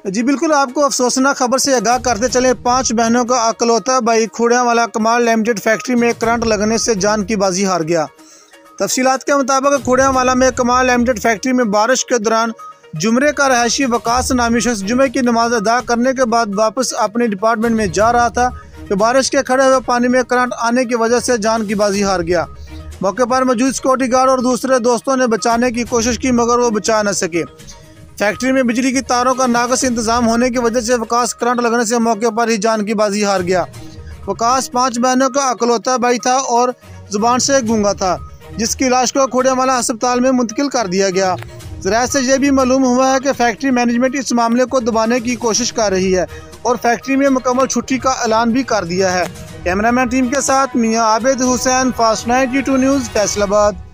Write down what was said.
जी बिल्कुल, आपको अफसोसनाक खबर से आगाह करते चले। 5 बहनों का अकलौता भाई खुड़ियांवाला कमाल लिमिटेड फैक्ट्री में करंट लगने से जान की बाजी हार गया। तफसीलात के मुताबिक खुड़ियांवाला में कमाल लिमिटेड फैक्ट्री में बारिश के दौरान जुमरे का रहायशी वकास नामी शख्स जुमे की नमाज अदा करने के बाद वापस अपने डिपार्टमेंट में जा रहा था कि बारिश के खड़े हुए पानी में करंट आने की वजह से जान की बाजी हार गया। मौके पर मौजूद सिक्योरिटी गार्ड और दूसरे दोस्तों ने बचाने की कोशिश की मगर वो बचा न सके। फैक्ट्री में बिजली की तारों का नाकस इंतजाम होने की वजह से वकास करंट लगने से मौके पर ही जान की बाजी हार गया। वकास 5 बहनों का अकलौता भाई था और जुबान से गूंगा था, जिसकी लाश को खुड़ियांवाला अस्पताल में मुंतकिल कर दिया गया। ज़राए से यह भी मालूम हुआ है कि फैक्ट्री मैनेजमेंट इस मामले को दबाने की कोशिश कर रही है और फैक्ट्री में मुकम्मल छुट्टी का ऐलान भी कर दिया है। कैमरामैन टीम के साथ मियां आबिद हुसैन, फास्ट 92 न्यूज़, फैसलाबाद।